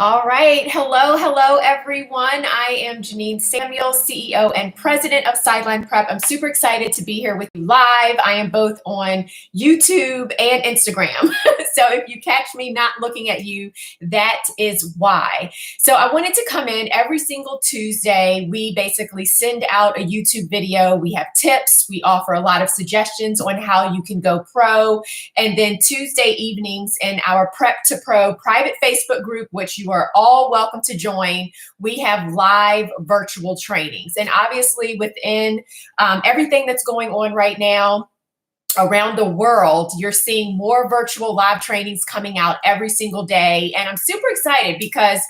All right. Hello, everyone. I am Janine Samuel, CEO and President of Sideline Prep. I'm super excited to be here with you live. I am both on YouTube and Instagram. So if you catch me not looking at you, that is why. So I wanted to come in every single Tuesday. We basically send out a YouTube video. We have tips. We offer a lot of suggestions on how you can go pro. And then Tuesday evenings in our Prep to Pro private Facebook group, which you are all welcome to join, we have live virtual trainings. And obviously, within everything that's going on right now, around the world, you're seeing more virtual live trainings coming out every single day. And I'm super excited because,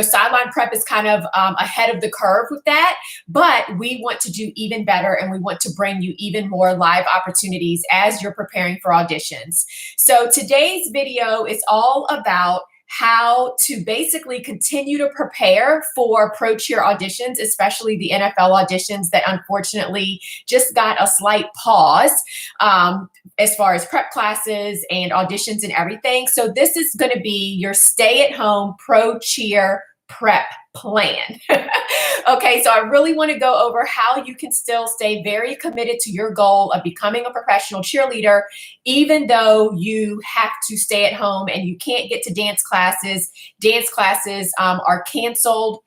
Sideline Prep is kind of ahead of the curve with that, but we want to do even better and we want to bring you even more live opportunities as you're preparing for auditions. So today's video is all about how to basically continue to prepare for pro cheer auditions, especially the NFL auditions that unfortunately just got a slight pause as far as prep classes and auditions and everything. So this is going to be your stay-at-home pro cheer prep plan. Okay, so I really want to go over how you can still stay very committed to your goal of becoming a professional cheerleader, even though you have to stay at home and you can't get to dance classes. Dance classes are canceled.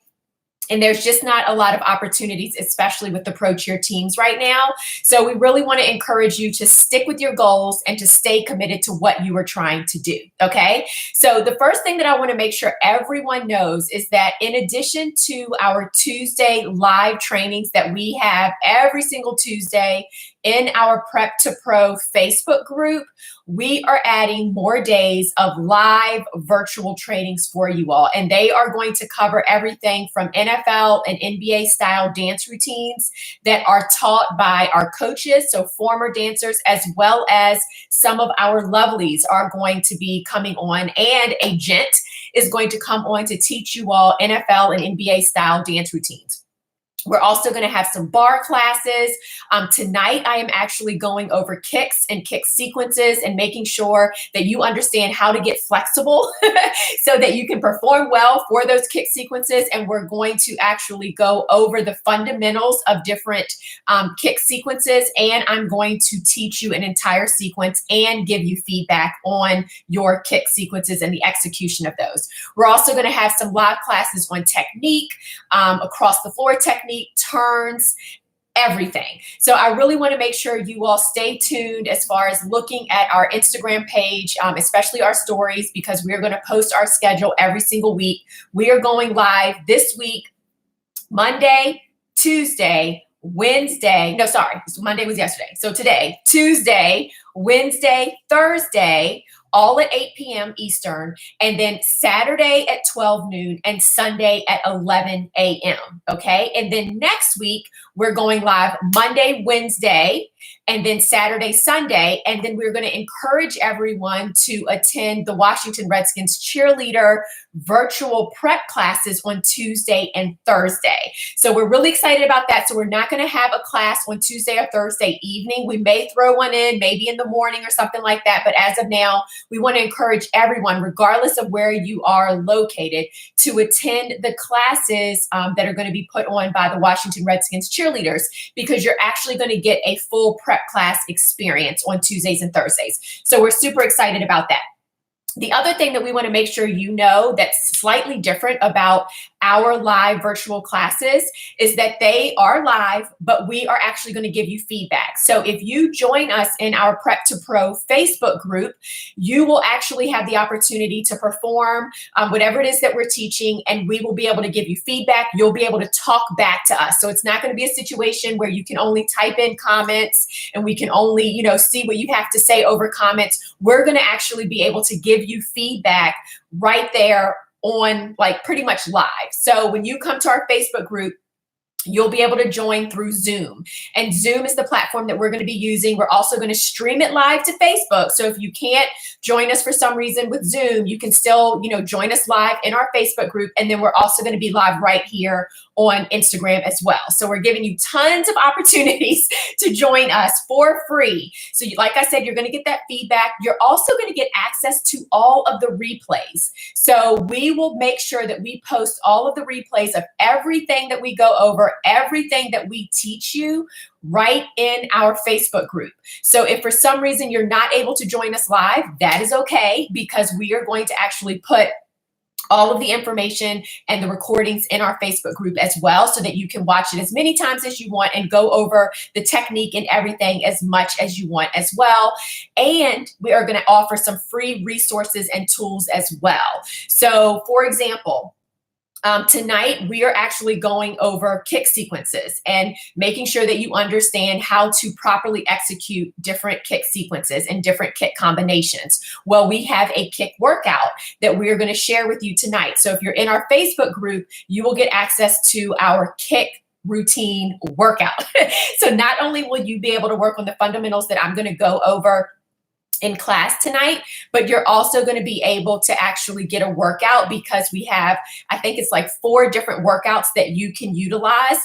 And there's just not a lot of opportunities, especially with the pro cheer teams right now. So we really want to encourage you to stick with your goals and to stay committed to what you are trying to do. Okay. So the first thing that I want to make sure everyone knows is that in addition to our Tuesday live trainings that we have every single Tuesday in our Prep to Pro Facebook group, we are adding more days of live virtual trainings for you all. And they are going to cover everything from NFL and NBA style dance routines that are taught by our coaches, so former dancers, as well as some of our lovelies are going to be coming on, and a gent is going to come on to teach you all NFL and NBA style dance routines. We're also going to have some barre classes. Tonight, I am actually going over kicks and kick sequences and making sure that you understand how to get flexible so that you can perform well for those kick sequences. And we're going to actually go over the fundamentals of different kick sequences. And I'm going to teach you an entire sequence and give you feedback on your kick sequences and the execution of those. We're also going to have some live classes on technique, across the floor technique, turns, everything. So I really want to make sure you all stay tuned as far as looking at our Instagram page, especially our stories, because we're going to post our schedule every single week. We are going live this week, Monday, Tuesday, Wednesday. No, sorry, Monday was yesterday. So today, Tuesday, Wednesday, Thursday, all at 8 p.m. Eastern, and then Saturday at 12 noon and Sunday at 11 a.m. Okay. And then next week, we're going live Monday, Wednesday, and then Saturday, Sunday. And then we're going to encourage everyone to attend the Washington Redskins cheerleader virtual prep classes on Tuesday and Thursday. So we're really excited about that. So we're not going to have a class on Tuesday or Thursday evening. We may throw one in maybe in the morning or something like that. But as of now, we want to encourage everyone, regardless of where you are located, to attend the classes that are going to be put on by the Washington Redskins cheerleaders, because you're actually going to get a full prep class experience on Tuesdays and Thursdays. So we're super excited about that. The other thing that we want to make sure you know that's slightly different about our live virtual classes is that they are live, but we are actually going to give you feedback. So if you join us in our Prep to Pro Facebook group, you will actually have the opportunity to perform whatever it is that we're teaching, and we will be able to give you feedback. You'll be able to talk back to us. So it's not going to be a situation where you can only type in comments and we can only, see what you have to say over comments. We're going to actually be able to give you feedback right there on, like, pretty much live. So when you come to our Facebook group, you'll be able to join through Zoom. And Zoom is the platform that we're going to be using. We're also going to stream it live to Facebook. So if you can't join us for some reason with Zoom, you can still, join us live in our Facebook group. And then we're also going to be live right here on Instagram as well. So we're giving you tons of opportunities to join us for free. So like I said, you're going to get that feedback. You're also going to get access to all of the replays. So we will make sure that we post all of the replays of everything that we go over, everything that we teach you right in our Facebook group. So if for some reason you're not able to join us live, that is okay, because we are going to actually put all of the information and the recordings in our Facebook group as well, so that you can watch it as many times as you want and go over the technique and everything as much as you want as well. And we are going to offer some free resources and tools as well. So for example, tonight, we are actually going over kick sequences and making sure that you understand how to properly execute different kick sequences and different kick combinations. Well, we have a kick workout that we're going to share with you tonight. So if you're in our Facebook group, you will get access to our kick routine workout. So not only will you be able to work on the fundamentals that I'm going to go over in class tonight, but you're also going to be able to actually get a workout, because we have, I think it's like 4 different workouts that you can utilize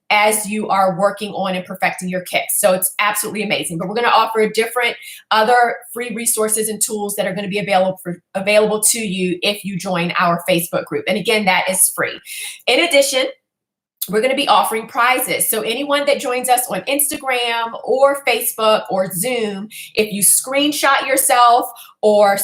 as you are working on and perfecting your kicks. So it's absolutely amazing. But we're going to offer different other free resources and tools that are going to be available to you if you join our Facebook group. And again, that is free. In addition, we're going to be offering prizes. So anyone that joins us on Instagram or Facebook or Zoom, if you screenshot yourself or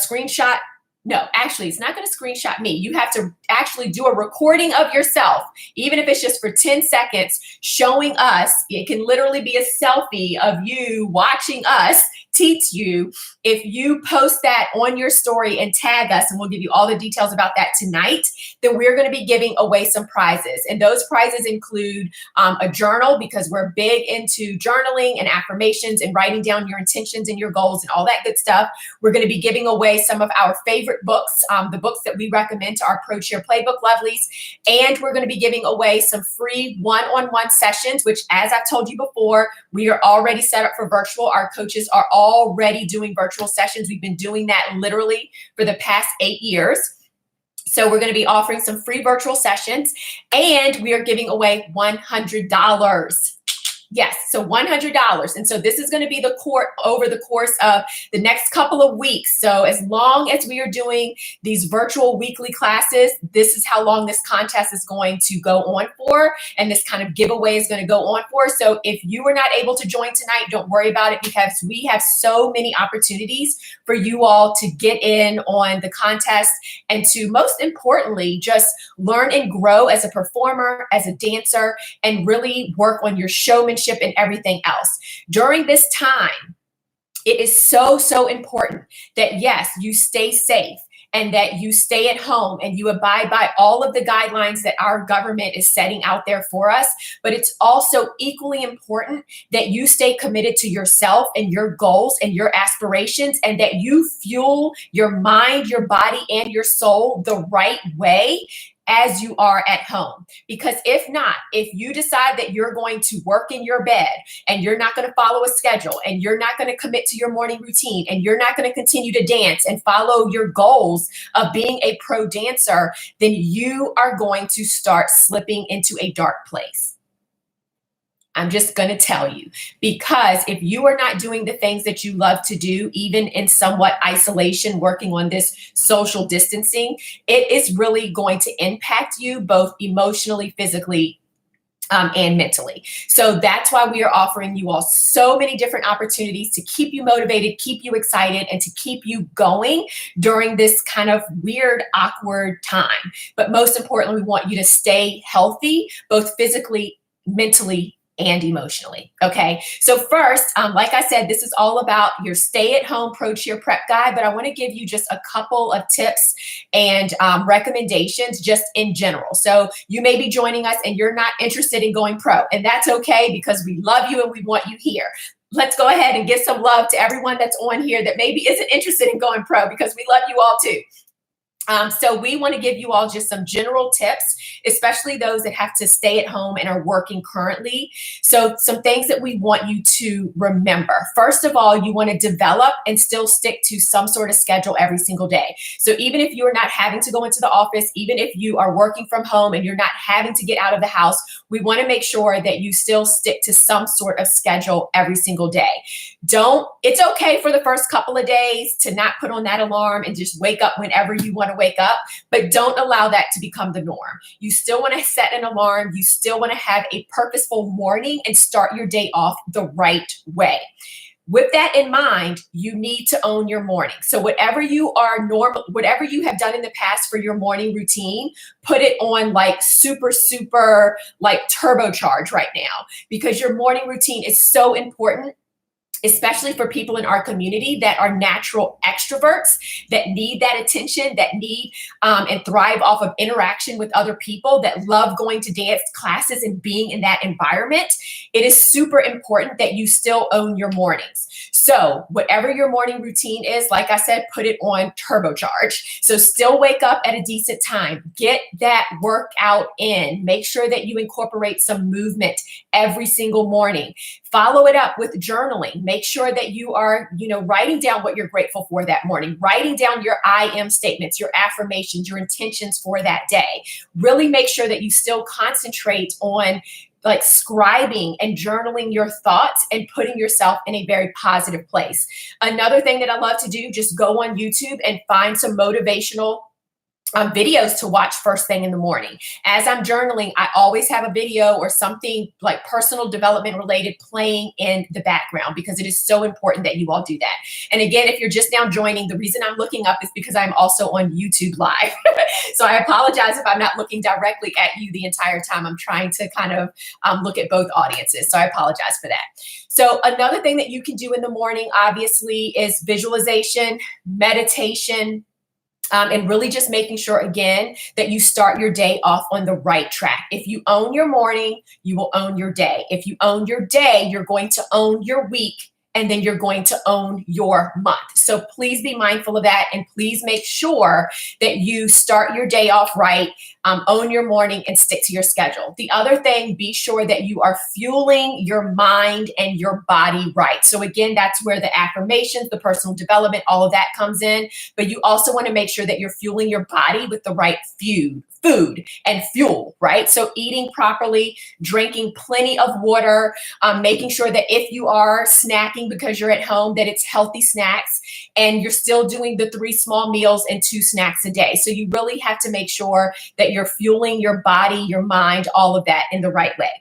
no, actually, it's not going to screenshot me. You have to actually do a recording of yourself, even if it's just for 10 seconds, showing us. It can literally be a selfie of you watching us teach you. If you post that on your story and tag us, and we'll give you all the details about that tonight, then we're going to be giving away some prizes. And those prizes include a journal, because we're big into journaling and affirmations and writing down your intentions and your goals and all that good stuff. We're going to be giving away some of our favorite books, the books that we recommend to our Pro Cheer Playbook lovelies. And we're going to be giving away some free one-on-one sessions, which, as I've told you before, we are already set up for virtual. Our coaches are already doing virtual sessions. We've been doing that literally for the past 8 years. So we're going to be offering some free virtual sessions, and we are giving away $100. Yes, so $100. And so this is going to be over the course of the next couple of weeks. So as long as we are doing these virtual weekly classes, this is how long this contest is going to go on for, and this kind of giveaway is going to go on for. So if you were not able to join tonight, don't worry about it, because we have so many opportunities for you all to get in on the contest and to, most importantly, just learn and grow as a performer, as a dancer, and really work on your showmanship and everything else. During this time, it is so, so important that, yes, you stay safe and that you stay at home and you abide by all of the guidelines that our government is setting out there for us. But it's also equally important that you stay committed to yourself and your goals and your aspirations, and that you fuel your mind, your body, and your soul the right way as you are at home. Because if not, if you decide that you're going to work in your bed and you're not going to follow a schedule and you're not going to commit to your morning routine and you're not going to continue to dance and follow your goals of being a pro dancer, then you are going to start slipping into a dark place. I'm just going to tell you, because if you are not doing the things that you love to do, even in somewhat isolation, working on this social distancing, it is really going to impact you both emotionally, physically, and mentally. So that's why we are offering you all so many different opportunities to keep you motivated, keep you excited, and to keep you going during this kind of weird, awkward time. But most importantly, we want you to stay healthy, both physically, mentally, and emotionally. Okay. So first, like I said, this is all about your stay-at-home Pro Cheer prep guide, but I want to give you just a couple of tips and recommendations just in general. So you may be joining us and you're not interested in going pro, and that's okay, because we love you and we want you here. Let's go ahead and give some love to everyone that's on here that maybe isn't interested in going pro, because we love you all too. So we want to give you all just some general tips, especially those that have to stay at home and are working currently. So some things that we want you to remember. First of all, you want to develop and still stick to some sort of schedule every single day. So even if you are not having to go into the office, even if you are working from home and you're not having to get out of the house, we want to make sure that you still stick to some sort of schedule every single day. It's okay for the first couple of days to not put on that alarm and just wake up whenever you want to wake up, but don't allow that to become the norm. You still want to set an alarm. You still want to have a purposeful morning and start your day off the right way. With that in mind, you need to own your morning. So whatever you have done in the past for your morning routine, put it on like super like turbocharge right now, because your morning routine is so important, especially for people in our community that are natural extroverts, that need that attention, that need and thrive off of interaction with other people, that love going to dance classes and being in that environment. It is super important that you still own your mornings. So whatever your morning routine is, like I said, put it on turbocharge. So still wake up at a decent time. Get that workout in. Make sure that you incorporate some movement every single morning. Follow it up with journaling. Make sure that you are, writing down what you're grateful for that morning, writing down your I am statements, your affirmations, your intentions for that day. Really make sure that you still concentrate on like scribing and journaling your thoughts and putting yourself in a very positive place. Another thing that I love to do, just go on YouTube and find some motivational videos to watch first thing in the morning. As I'm journaling, I always have a video or something like personal development related playing in the background, because it is so important that you all do that. And again, if you're just now joining, the reason I'm looking up is because I'm also on YouTube Live. So I apologize if I'm not looking directly at you the entire time. I'm trying to kind of look at both audiences. So I apologize for that. So another thing that you can do in the morning, obviously, is visualization, meditation, and really just making sure, again, that you start your day off on the right track. If you own your morning, you will own your day. If you own your day, you're going to own your week, and then you're going to own your month. So please be mindful of that, and please make sure that you start your day off right, own your morning, and stick to your schedule. The other thing, be sure that you are fueling your mind and your body right. So again, that's where the affirmations, the personal development, all of that comes in. But you also want to make sure that you're fueling your body with the right food and fuel, right? So eating properly, drinking plenty of water, making sure that if you are snacking because you're at home, that it's healthy snacks, and you're still doing the 3 small meals and 2 snacks a day. So you really have to make sure that you're fueling your body, your mind, all of that in the right way.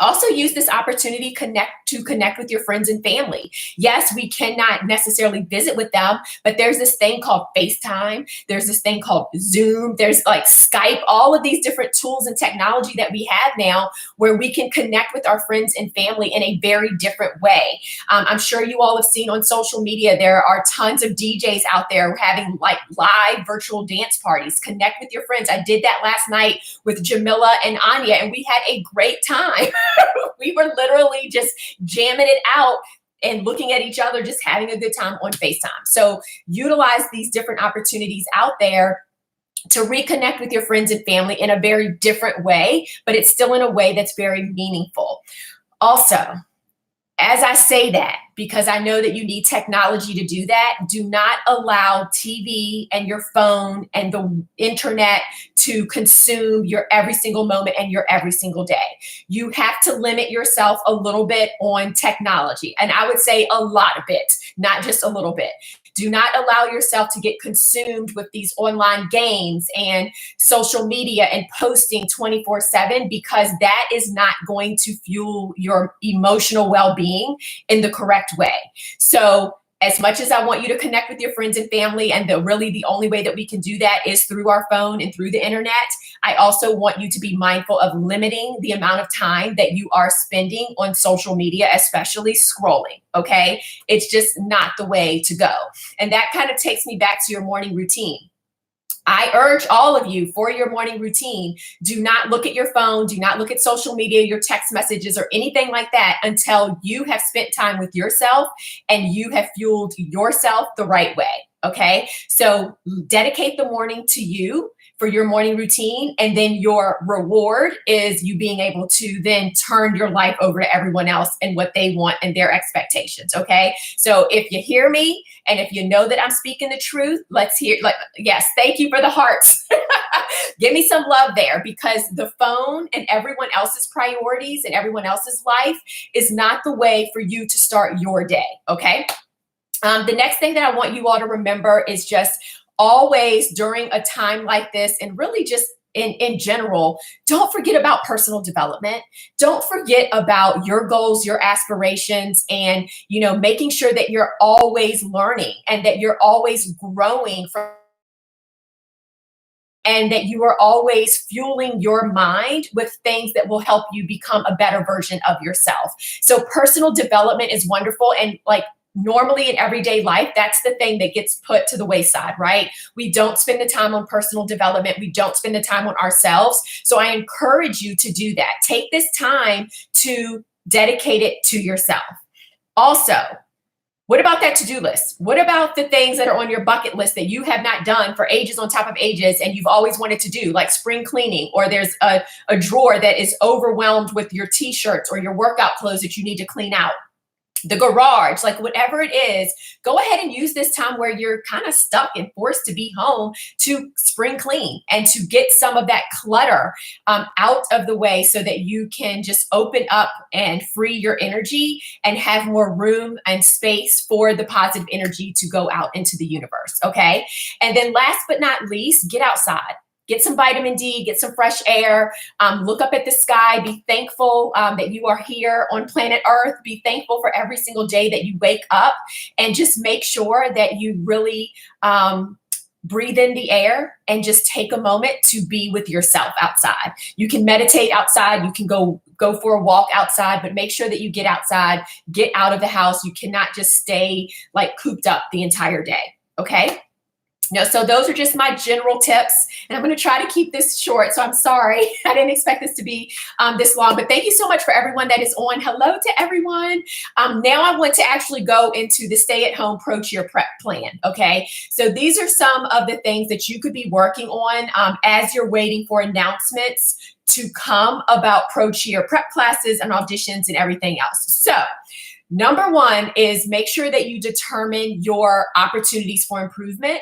Also use this opportunity to connect with your friends and family. Yes, we cannot necessarily visit with them, but there's this thing called FaceTime. There's this thing called Zoom. There's like Skype, all of these different tools and technology that we have now where we can connect with our friends and family in a very different way. I'm sure you all have seen on social media, there are tons of DJs out there having like live virtual dance parties. Connect with your friends. I did that last night with Jamila and Anya, and we had a great time. We were literally just jamming it out and looking at each other, just having a good time on FaceTime. So utilize these different opportunities out there to reconnect with your friends and family in a very different way, but it's still in a way that's very meaningful. Also, as I say that, because I know that you need technology to do that, do not allow TV and your phone and the internet to consume your every single moment and your every single day. You have to limit yourself a little bit on technology. And I would say a lot of it, not just a little bit. Do not allow yourself to get consumed with these online games and social media and posting 24/7, because that is not going to fuel your emotional well-being in the correct way. So as much as I want you to connect with your friends and family, and the only way that we can do that is through our phone and through the internet, I also want you to be mindful of limiting the amount of time that you are spending on social media, especially scrolling, okay? It's just not the way to go. And that kind of takes me back to your morning routine. I urge all of you, for your morning routine, do not look at your phone, do not look at social media, your text messages, or anything like that until you have spent time with yourself and you have fueled yourself the right way. Okay. So dedicate the morning to you for your morning routine. And then your reward is you being able to then turn your life over to everyone else and what they want and their expectations. Okay. So if you hear me and if you know that I'm speaking the truth, let's hear, like, yes, thank you for the hearts. Give me some love there, because the phone and everyone else's priorities and everyone else's life is not the way for you to start your day. Okay. The next thing that I want you all to remember is just always during a time like this, and really just in general, don't forget about personal development. Don't forget about your goals, your aspirations, and making sure that you're always learning and that you're always growing from, and that you are always fueling your mind with things that will help you become a better version of yourself. So personal development is wonderful, and like normally in everyday life, that's the thing that gets put to the wayside, right? We don't spend the time on personal development. We don't spend the time on ourselves. So I encourage you to do that. Take this time to dedicate it to yourself. Also, what about that to-do list? What about the things that are on your bucket list that you have not done for ages on top of ages and you've always wanted to do, like spring cleaning, or there's a drawer that is overwhelmed with your t-shirts or your workout clothes that you need to clean out? The garage, like whatever it is, go ahead and use this time where you're kind of stuck and forced to be home to spring clean and to get some of that clutter out of the way, so that you can just open up and free your energy and have more room and space for the positive energy to go out into the universe. Okay. And then last but not least, get outside. Get some vitamin D, get some fresh air, look up at the sky, be thankful that you are here on planet Earth, be thankful for every single day that you wake up, and just make sure that you really breathe in the air and just take a moment to be with yourself outside. You can meditate outside, you can go for a walk outside, but make sure that you get outside, get out of the house. You cannot just stay like cooped up the entire day, okay? So those are just my general tips, and I'm going to try to keep this short. So I'm sorry. I didn't expect this to be this long, but thank you so much for everyone that is on. Hello to everyone. Now I want to actually go into the stay-at-home pro-cheer prep plan. Okay. So these are some of the things that you could be working on as you're waiting for announcements to come about pro-cheer prep classes and auditions and everything else. So number one is make sure that you determine your opportunities for improvement,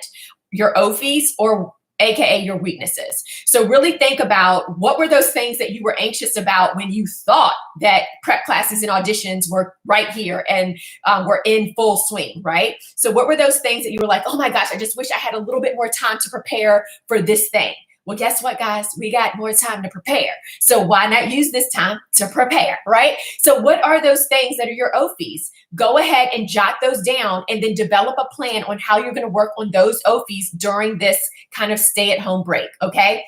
your OFIs, or AKA your weaknesses. So really think about, what were those things that you were anxious about when you thought that prep classes and auditions were right here and were in full swing, right? So what were those things that you were like, oh my gosh, I just wish I had a little bit more time to prepare for this thing? Well, guess what, guys? We got more time to prepare. So why not use this time to prepare, right? So what are those things that are your OFIs? Go ahead and jot those down, and then develop a plan on how you're going to work on those OFIs during this kind of stay-at-home break, okay?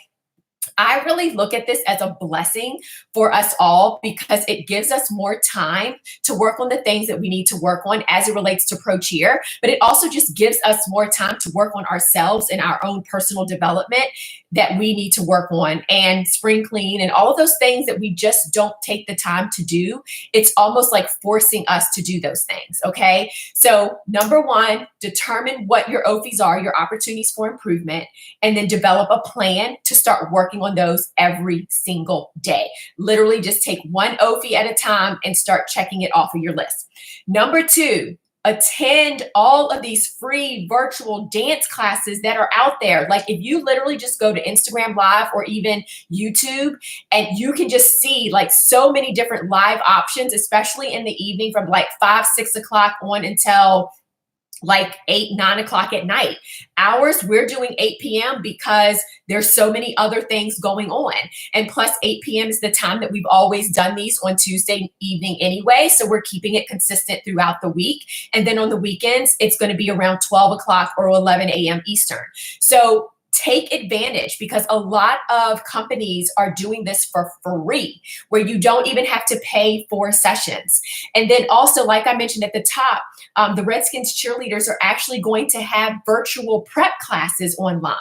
I really look at this as a blessing for us all, because it gives us more time to work on the things that we need to work on as it relates to pro cheer, but it also just gives us more time to work on ourselves and our own personal development that we need to work on, and spring clean and all of those things that we just don't take the time to do. It's almost like forcing us to do those things. Okay. So number one, determine what your OFIs are, your opportunities for improvement, and then develop a plan to start working on those every single day. Literally just take one OFI at a time and start checking it off of your list. Number two, attend all of these free virtual dance classes that are out there. Like if you literally just go to Instagram Live or even YouTube, and you can just see like so many different live options, especially in the evening from like 5, 6 o'clock on until like 8, 9 o'clock at night. Ours, we're doing 8 p.m. because there's so many other things going on. And plus 8 p.m. is the time that we've always done these on Tuesday evening anyway. So we're keeping it consistent throughout the week. And then on the weekends, it's going to be around 12 o'clock or 11 a.m. Eastern. So take advantage, because a lot of companies are doing this for free, where you don't even have to pay for sessions. And then also, like I mentioned at the top, the Redskins cheerleaders are actually going to have virtual prep classes online,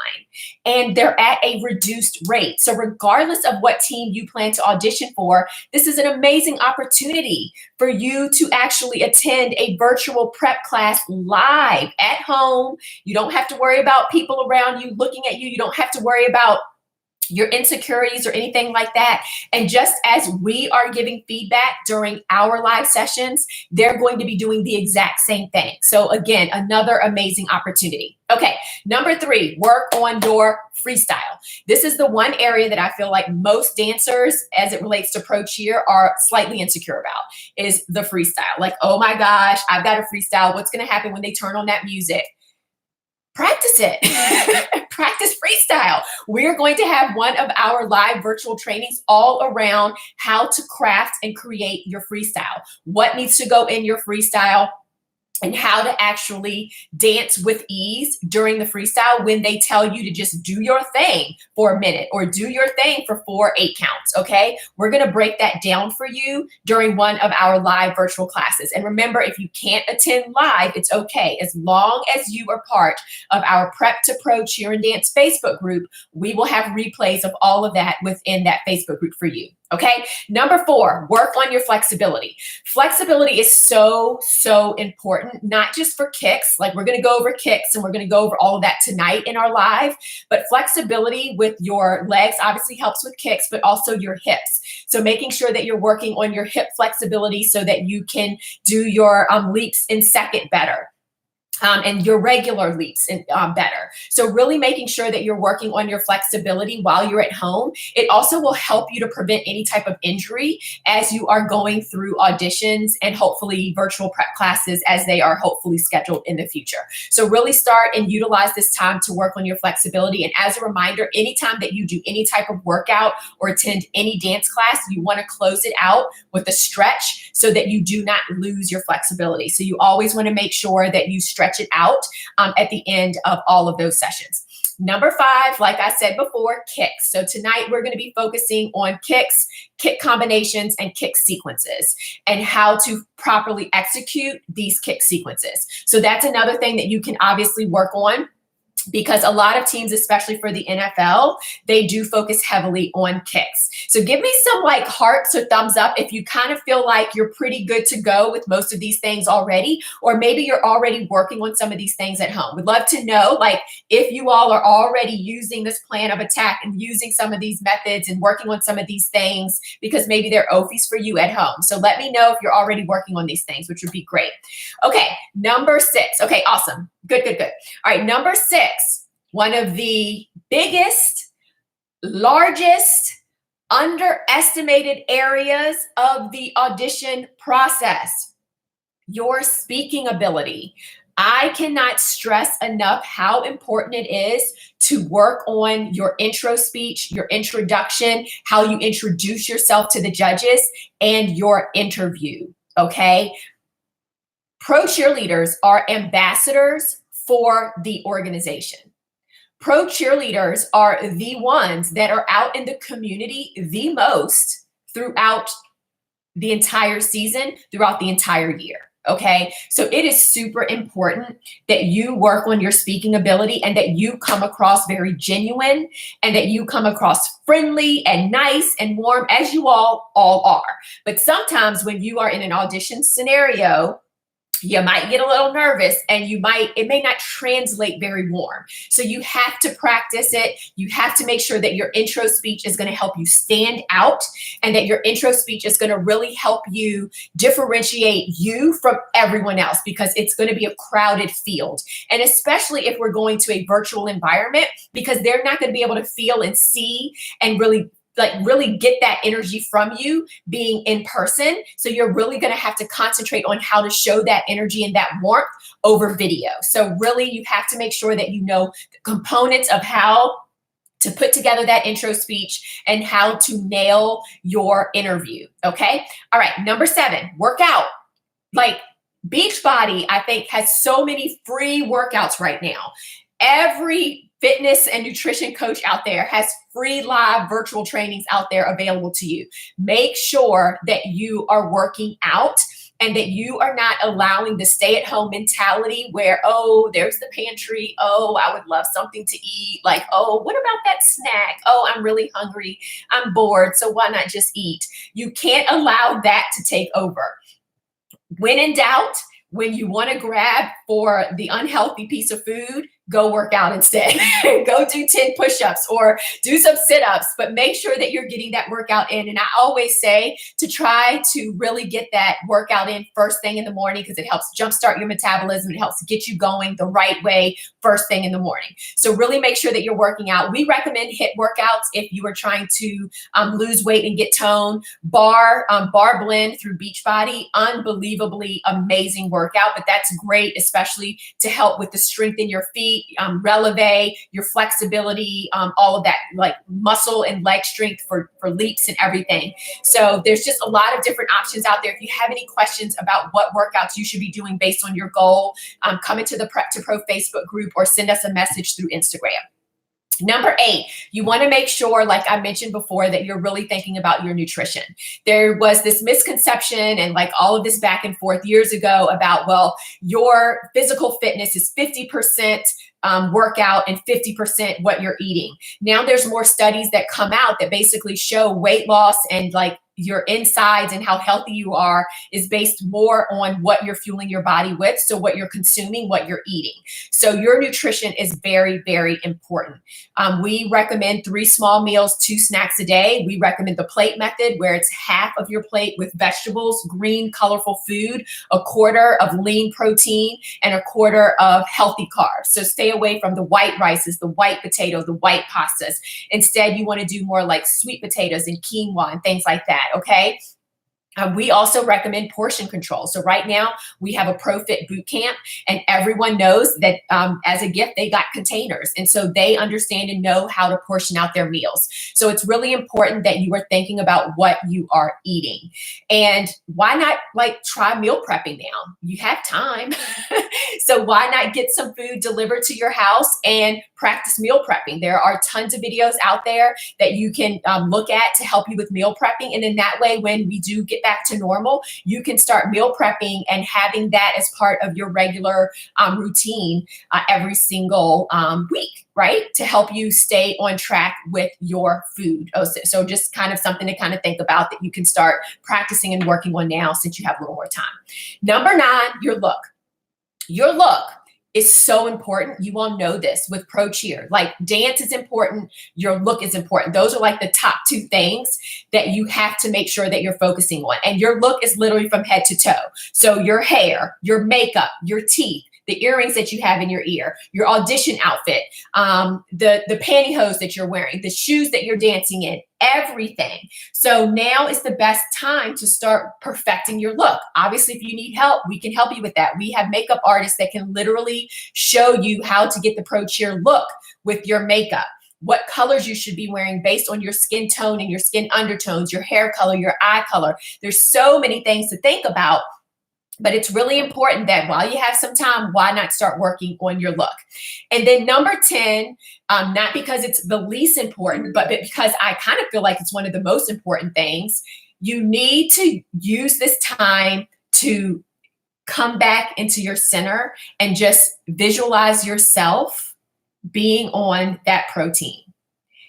and they're at a reduced rate. So regardless of what team you plan to audition for, this is an amazing opportunity for you to actually attend a virtual prep class live at home. You don't have to worry about people around you looking at you. You don't have to worry about your insecurities or anything like that. And just as we are giving feedback during our live sessions, they're going to be doing the exact same thing. So again, another amazing opportunity. Okay, number 3, work on your freestyle. This is the one area that I feel like most dancers, as it relates to pro cheer, are slightly insecure about, is the freestyle. Like, oh my gosh, I've got a freestyle. What's going to happen when they turn on that music? Practice it. Practice freestyle. We're going to have one of our live virtual trainings all around how to craft and create your freestyle. What needs to go in your freestyle, and how to actually dance with ease during the freestyle when they tell you to just do your thing for a minute or do your thing for 4 8 counts, okay? We're gonna break that down for you during one of our live virtual classes. And remember, if you can't attend live, it's okay. As long as you are part of our Prep to Pro Cheer and Dance Facebook group, we will have replays of all of that within that Facebook group for you. Okay. Number 4, work on your flexibility. Flexibility is so important, not just for kicks. Like, we're going to go over kicks and we're going to go over all of that tonight in our live, but flexibility with your legs obviously helps with kicks, but also your hips. So making sure that you're working on your hip flexibility so that you can do your leaps in second better. And your regular leaps better. So really making sure that you're working on your flexibility while you're at home. It also will help you to prevent any type of injury as you are going through auditions and hopefully virtual prep classes as they are hopefully scheduled in the future. So really start and utilize this time to work on your flexibility. And as a reminder, anytime that you do any type of workout or attend any dance class, you want to close it out with a stretch so that you do not lose your flexibility. So you always want to make sure that you stretch it out at the end of all of those sessions. Number 5, like I said before, kicks. So tonight we're going to be focusing on kicks, kick combinations, and kick sequences, and how to properly execute these kick sequences. So that's another thing that you can obviously work on, because a lot of teams, especially for the NFL, they do focus heavily on kicks. So give me some like hearts or thumbs up if you kind of feel like you're pretty good to go with most of these things already, or maybe you're already working on some of these things at home. We'd love to know, like, if you all are already using this plan of attack and using some of these methods and working on some of these things, because maybe they're OFIs for you at home. So let me know if you're already working on these things, which would be great. Okay, number 6. Okay, awesome. Good. All right, number 6, one of the biggest, largest, underestimated areas of the audition process, your speaking ability. I cannot stress enough how important it is to work on your intro speech, your introduction, how you introduce yourself to the judges, and your interview, okay? Pro cheerleaders are ambassadors for the organization. Pro cheerleaders are the ones that are out in the community the most throughout the entire season, throughout the entire year. Okay, so it is super important that you work on your speaking ability and that you come across very genuine and that you come across friendly and nice and warm, as you all are. But sometimes when you are in an audition scenario, you might get a little nervous and it may not translate very warm. So you have to practice it. You have to make sure that your intro speech is going to help you stand out and that your intro speech is going to really help you differentiate you from everyone else, because it's going to be a crowded field. And especially if we're going to a virtual environment, because they're not going to be able to feel and see and really get that energy from you being in person. So you're really going to have to concentrate on how to show that energy and that warmth over video. So really, you have to make sure that you know the components of how to put together that intro speech and how to nail your interview. Okay. All right. Number 7, workout. Like, Beachbody, I think, has so many free workouts right now. Every fitness and nutrition coach out there has free live virtual trainings out there available to you. Make sure that you are working out and that you are not allowing the stay-at-home mentality where, oh, there's the pantry. Oh, I would love something to eat. Like, oh, what about that snack? Oh, I'm really hungry. I'm bored. So why not just eat? You can't allow that to take over. When in doubt, when you want to grab for the unhealthy piece of food, go work out instead. Go do 10 push-ups or do some sit-ups, but make sure that you're getting that workout in. And I always say to try to really get that workout in first thing in the morning because it helps jumpstart your metabolism. It helps get you going the right way first thing in the morning. So really make sure that you're working out. We recommend HIIT workouts if you are trying to lose weight and get tone. Barre blend through Beachbody, unbelievably amazing workout, but that's great, especially to help with the strength in your feet, releve, your flexibility, all of that, like muscle and leg strength for leaps and everything. So there's just a lot of different options out there. If you have any questions about what workouts you should be doing based on your goal, come into the Prep to Pro Facebook group or send us a message through Instagram. Number 8, you want to make sure, like I mentioned before, that you're really thinking about your nutrition. There was this misconception and like all of this back and forth years ago about, well, your physical fitness is 50% workout and 50% what you're eating. Now there's more studies that come out that basically show weight loss and like your insides and how healthy you are is based more on what you're fueling your body with. So what you're consuming, what you're eating. So your nutrition is very, very important. We recommend 3 small meals, 2 snacks a day. We recommend the plate method where it's half of your plate with vegetables, green, colorful food, a quarter of lean protein, and a quarter of healthy carbs. So stay away from the white rices, the white potato, the white pastas. Instead, you want to do more like sweet potatoes and quinoa and things like that. Okay. We also recommend portion control. So right now we have a ProFit boot camp and everyone knows that as a gift, they got containers. And so they understand and know how to portion out their meals. So it's really important that you are thinking about what you are eating. And why not like try meal prepping now? You have time. So why not get some food delivered to your house and practice meal prepping? There are tons of videos out there that you can look at to help you with meal prepping. And in that way, when we do get back to normal, you can start meal prepping and having that as part of your regular routine every single week, right? To help you stay on track with your food. So just kind of something to kind of think about that you can start practicing and working on now since you have a little more time. Number 9, your look. Your look is so important. You all know this with Pro Cheer. Like dance is important. Your look is important. Those are like the top 2 things that you have to make sure that you're focusing on. And your look is literally from head to toe. So your hair, your makeup, your teeth, the earrings that you have in your ear, your audition outfit, the pantyhose that you're wearing, the shoes that you're dancing in, everything. So now is the best time to start perfecting your look. Obviously, if you need help, we can help you with that. We have makeup artists that can literally show you how to get the Pro Cheer look with your makeup. What colors you should be wearing based on your skin tone and your skin undertones, your hair color, your eye color. There's so many things to think about. But it's really important that while you have some time, why not start working on your look? And then number 10, not because it's the least important, but because I kind of feel like it's one of the most important things, you need to use this time to come back into your center and just visualize yourself being on that protein.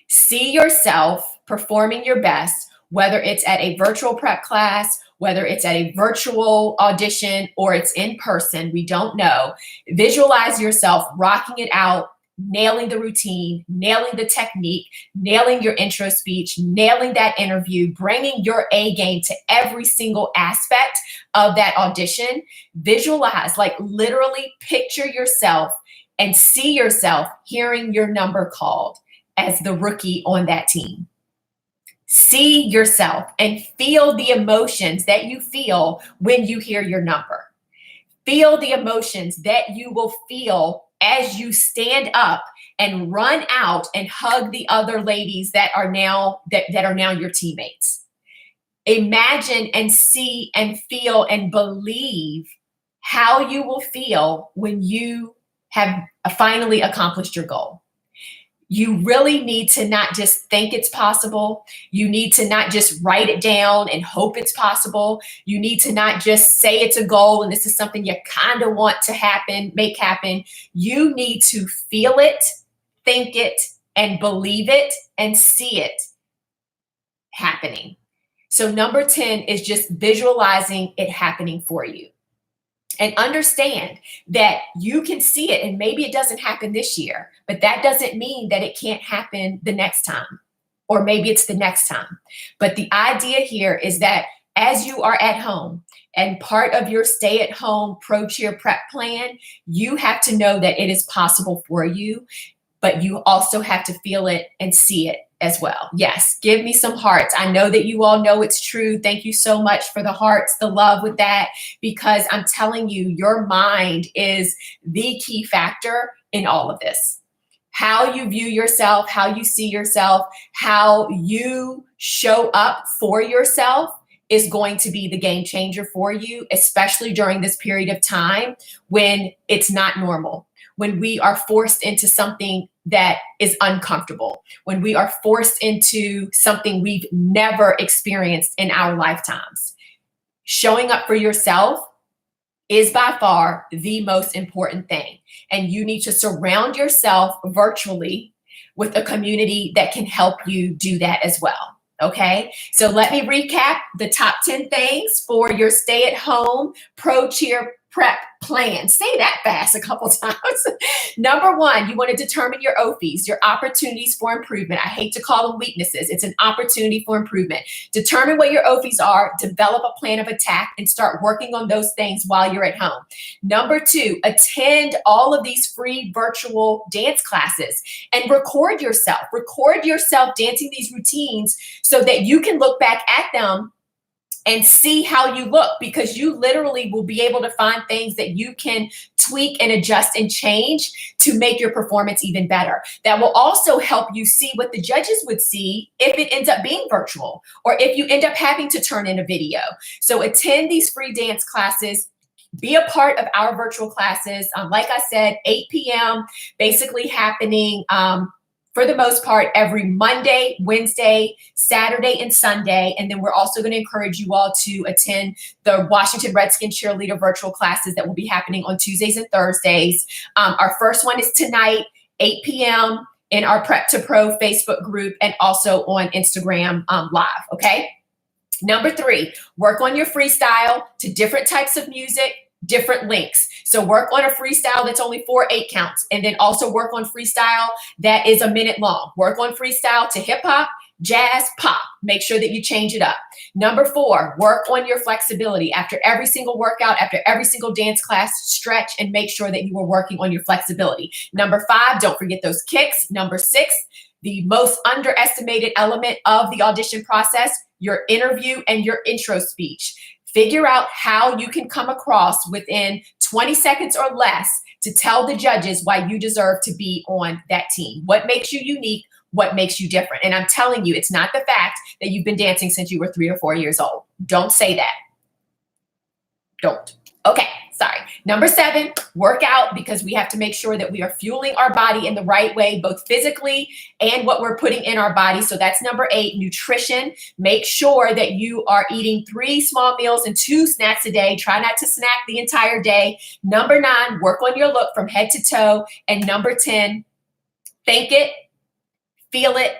See yourself performing your best, whether it's at a virtual prep class, whether it's at a virtual audition or it's in person, we don't know. Visualize yourself rocking it out, nailing the routine, nailing the technique, nailing your intro speech, nailing that interview, bringing your A game to every single aspect of that audition. Visualize, like literally picture yourself and see yourself hearing your number called as the rookie on that team. See yourself and feel the emotions that you feel when you hear your number. Feel the emotions that you will feel as you stand up and run out and hug the other ladies that are now your teammates. Imagine and see and feel and believe how you will feel when you have finally accomplished your goal. You really need to not just think it's possible. You need to not just write it down and hope it's possible. You need to not just say it's a goal and this is something you kind of want to happen, make happen. You need to feel it, think it, and believe it and see it happening. So number 10 is just visualizing it happening for you. And understand that you can see it, and maybe it doesn't happen this year, but that doesn't mean that it can't happen the next time, or maybe it's the next time. But the idea here is that as you are at home and part of your stay at home pro cheer prep plan, you have to know that it is possible for you, but you also have to feel it and see it as well. Yes, give me some hearts. I know that you all know it's true. Thank you so much for the hearts, the love with that, because I'm telling you, your mind is the key factor in all of this. How you view yourself, how you see yourself, how you show up for yourself is going to be the game changer for you, especially during this period of time when it's not normal, when we are forced into something that is uncomfortable, when we are forced into something we've never experienced in our lifetimes. Showing up for yourself is by far the most important thing. And you need to surround yourself virtually with a community that can help you do that as well. Okay, so let me recap the top 10 things for your stay-at-home pro cheer prep plan. Say that fast a couple times. Number 1, you want to determine your OFEs, your opportunities for improvement. I hate to call them weaknesses. It's an opportunity for improvement. Determine what your OFEs are, develop a plan of attack, and start working on those things while you're at home. Number 2, attend all of these free virtual dance classes and record yourself. Record yourself dancing these routines so that you can look back at them and see how you look, because you literally will be able to find things that you can tweak and adjust and change to make your performance even better. That will also help you see what the judges would see if it ends up being virtual, or if you end up having to turn in a video. So attend these free dance classes. Be a part of our virtual classes. Like I said, 8 p.m. basically happening for the most part every Monday, Wednesday, Saturday, and Sunday. And then we're also going to encourage you all to attend the Washington Redskins cheerleader virtual classes that will be happening on Tuesdays and Thursdays. Our first one is tonight, 8 p.m. in our Prep to Pro Facebook group, and also on Instagram Live, okay? Number 3, work on your freestyle to different types of music, different links. So work on a freestyle that's only 4 8 counts, and then also work on freestyle that is a minute long. Work on freestyle to hip hop, jazz, pop. Make sure that you change it up. Number 4, work on your flexibility. After every single workout, after every single dance class, stretch and make sure that you are working on your flexibility. Number 5, don't forget those kicks. Number 6, the most underestimated element of the audition process, your interview and your intro speech. Figure out how you can come across within 20 seconds or less to tell the judges why you deserve to be on that team. What makes you unique? What makes you different? And I'm telling you, it's not the fact that you've been dancing since you were 3 or 4 years old. Don't say that. Don't. Okay, sorry. Number 7, work out, because we have to make sure that we are fueling our body in the right way, both physically and what we're putting in our body. So that's number 8, nutrition. Make sure that you are eating 3 small meals and 2 snacks a day. Try not to snack the entire day. Number 9, work on your look from head to toe. And number 10, think it, feel it,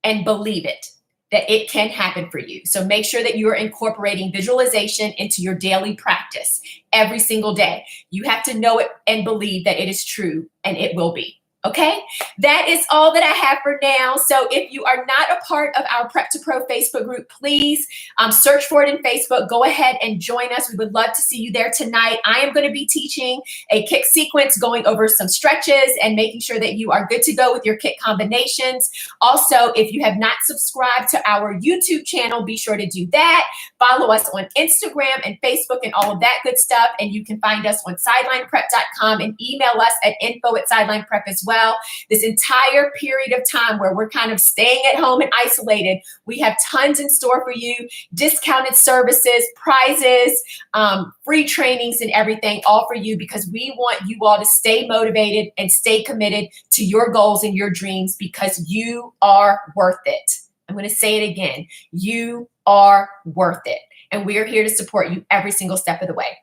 and believe it, that it can happen for you. So make sure that you are incorporating visualization into your daily practice every single day. You have to know it and believe that it is true, and it will be. Okay, that is all that I have for now. So if you are not a part of our Prep to Pro Facebook group, please search for it in Facebook. Go ahead and join us. We would love to see you there tonight. I am going to be teaching a kick sequence, going over some stretches and making sure that you are good to go with your kick combinations. Also, if you have not subscribed to our YouTube channel, be sure to do that. Follow us on Instagram and Facebook and all of that good stuff. And you can find us on sidelineprep.com and email us at info@sidelineprep as well. well. This entire period of time where we're kind of staying at home and isolated, we have tons in store for you, discounted services, prizes, free trainings and everything, all for you, because we want you all to stay motivated and stay committed to your goals and your dreams, because you are worth it. I'm going to say it again. You are worth it. And we are here to support you every single step of the way.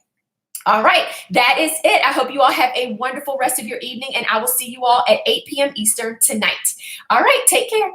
All right, that is it. I hope you all have a wonderful rest of your evening, and I will see you all at 8 p.m. Eastern tonight. All right, take care.